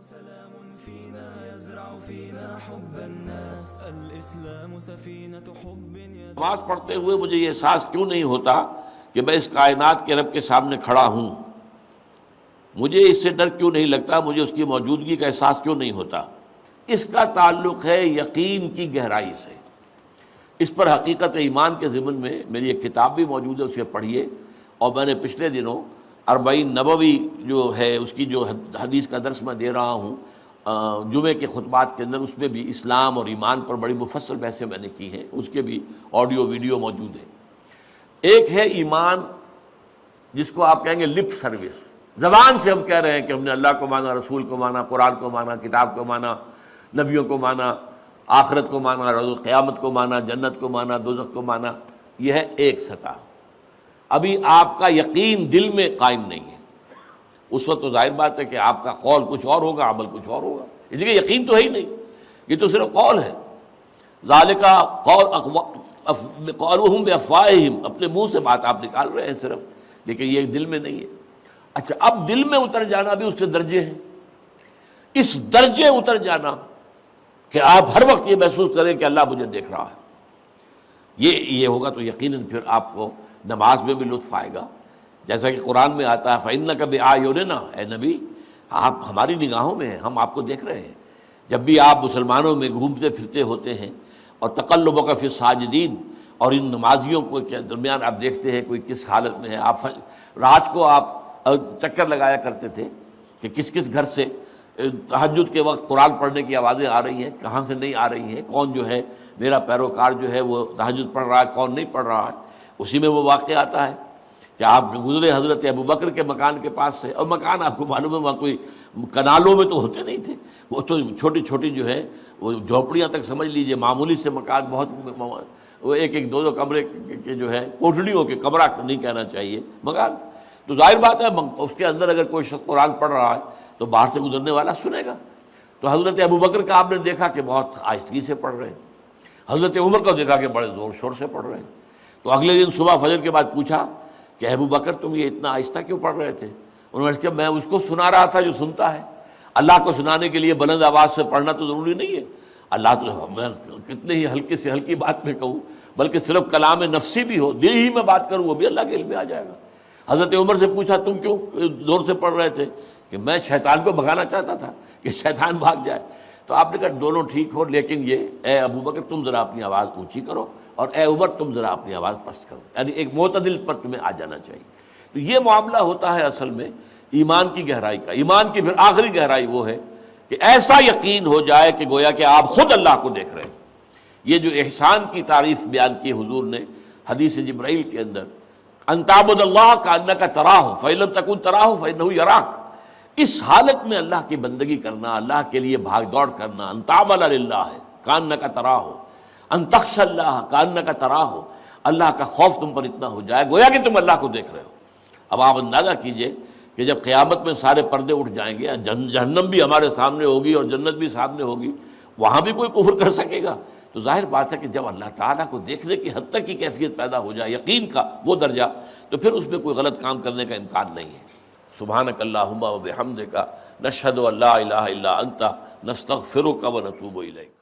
سلام فينا يزرع فينا حب الناس الإسلام سفينة حب نماز پڑھتے ہوئے مجھے یہ احساس کیوں نہیں ہوتا کہ میں اس کائنات کے رب کے سامنے کھڑا ہوں؟ مجھے اس سے ڈر کیوں نہیں لگتا؟ مجھے اس کی موجودگی کا احساس کیوں نہیں ہوتا؟ اس کا تعلق ہے یقین کی گہرائی سے۔ اس پر حقیقت ایمان کے ضمن میں میری ایک کتاب بھی موجود ہے، اسے پڑھیے۔ اور میں نے پچھلے دنوں 40 نبوی جو ہے اس کی جو حدیث کا درس میں دے رہا ہوں جمعے کے خطبات کے اندر، اس میں بھی اسلام اور ایمان پر بڑی مفصل بحثیں میں نے کی ہیں، اس کے بھی آڈیو ویڈیو موجود ہیں۔ ایک ہے ایمان جس کو آپ کہیں گے لپ سروس، زبان سے ہم کہہ رہے ہیں کہ ہم نے اللہ کو مانا، رسول کو مانا، قرآن کو مانا، کتاب کو مانا، نبیوں کو مانا، آخرت کو مانا، روز قیامت کو مانا، جنت کو مانا، دوزخ کو مانا۔ یہ ہے ایک سطح۔ ابھی آپ کا یقین دل میں قائم نہیں ہے۔ اس وقت تو ظاہر بات ہے کہ آپ کا قول کچھ اور ہوگا، عمل کچھ اور ہوگا، اس لیے یقین تو ہے ہی نہیں، یہ تو صرف قول ہے۔ ذالک قولہم بافواہہم، اپنے منہ سے بات آپ نکال رہے ہیں صرف، لیکن یہ دل میں نہیں ہے۔ اچھا، اب دل میں اتر جانا بھی اس کے درجے ہیں۔ اس درجے اتر جانا کہ آپ ہر وقت یہ محسوس کریں کہ اللہ مجھے دیکھ رہا ہے، یہ ہوگا تو یقیناً پھر آپ کو نماز میں بھی لطف آئے گا۔ جیسا کہ قرآن میں آتا ہے فَإِنَّكَ بِأَعْيُنِنَا، اے نبی آپ ہماری نگاہوں میں ہیں، ہم آپ کو دیکھ رہے ہیں۔ جب بھی آپ مسلمانوں میں گھومتے پھرتے ہوتے ہیں اور تقلبک فی الساجدین، اور ان نمازیوں کو کے درمیان آپ دیکھتے ہیں کوئی کس حالت میں ہے۔ آپ رات کو آپ چکر لگایا کرتے تھے کہ کس کس گھر سے تہجد کے وقت قرآن پڑھنے کی آوازیں آ رہی ہیں، کہاں سے نہیں آ رہی ہیں، کون جو ہے میرا پیروکار جو ہے وہ تہجد پڑھ رہا ہے، کون نہیں پڑھ رہا ہے۔ اسی میں وہ واقعہ آتا ہے کہ آپ گزرے حضرت ابوبکر کے مکان کے پاس سے، اور مکان آپ کو معلوم ہے وہاں کوئی کنالوں میں تو ہوتے نہیں تھے، وہ تو چھوٹی چھوٹی جو ہے وہ جھوپڑیاں تک سمجھ لیجئے، معمولی سے مکان، بہت وہ ایک ایک دو دو کمرے کے جو ہے کوٹڑیوں کے، کمرہ نہیں کہنا چاہیے، مکان۔ تو ظاہر بات ہے اس کے اندر اگر کوئی شخص قرآن پڑھ رہا ہے تو باہر سے گزرنے والا سنے گا۔ تو حضرت ابوبکر کا آپ نے دیکھا کہ بہت آہستگی سے پڑھ رہے ہیں، حضرت عمر کو دیکھا کہ بڑے زور شور سے پڑھ رہے ہیں۔ تو اگلے دن صبح فجر کے بعد پوچھا کہ ابوبکر تم یہ اتنا آہستہ کیوں پڑھ رہے تھے؟ انہوں نے کہا میں اس کو سنا رہا تھا جو سنتا ہے۔ اللہ کو سنانے کے لیے بلند آواز سے پڑھنا تو ضروری نہیں ہے، اللہ تو میں کتنے ہی ہلکے سے ہلکی بات میں کہوں، بلکہ صرف کلام نفسی بھی ہو، دل ہی میں بات کروں، وہ بھی اللہ کے علم میں آ جائے گا۔ حضرت عمر سے پوچھا تم کیوں زور سے پڑھ رہے تھے؟ کہ میں شیطان کو بھگانا چاہتا تھا کہ شیطان بھاگ جائے۔ تو آپ نے کہا دونوں ٹھیک ہو، لیکن یہ اے ابوبکر تم ذرا اپنی آواز اونچی کرو، اور اے عمر تم ذرا اپنی آواز پست کرو، یعنی ایک معتدل پر تمہیں آ جانا چاہیے۔ تو یہ معاملہ ہوتا ہے اصل میں ایمان کی گہرائی کا۔ ایمان کی پھر آخری گہرائی وہ ہے کہ ایسا یقین ہو جائے کہ گویا کہ آپ خود اللہ کو دیکھ رہے ہیں۔ یہ جو احسان کی تعریف بیان کی حضور نے حدیث جبرائیل کے اندر، ان تعبد اللہ کانک تراہ فإن لم تکن تراہ فإنہ یراک، اس حالت میں اللہ کی بندگی کرنا، اللہ کے لیے بھاگ دوڑ کرنا، ان تعمل للہ کانک تراہ، ان تخشى اللہ کانک تراہ، اللہ کا خوف تم پر اتنا ہو جائے گویا کہ تم اللہ کو دیکھ رہے ہو۔ اب آپ اندازہ کیجئے کہ جب قیامت میں سارے پردے اٹھ جائیں گے، جہنم بھی ہمارے سامنے ہوگی اور جنت بھی سامنے ہوگی، وہاں بھی کوئی کفر کر سکے گا؟ تو ظاہر بات ہے کہ جب اللہ تعالیٰ کو دیکھنے کی حد تک کی کیفیت پیدا ہو جائے، یقین کا وہ درجہ، تو پھر اس میں کوئی غلط کام کرنے کا امکان نہیں ہے۔ سبحانک اللہم و بحمدک، نشہد ان لا الہ الا انت، نستغفرک و نتوب الیک۔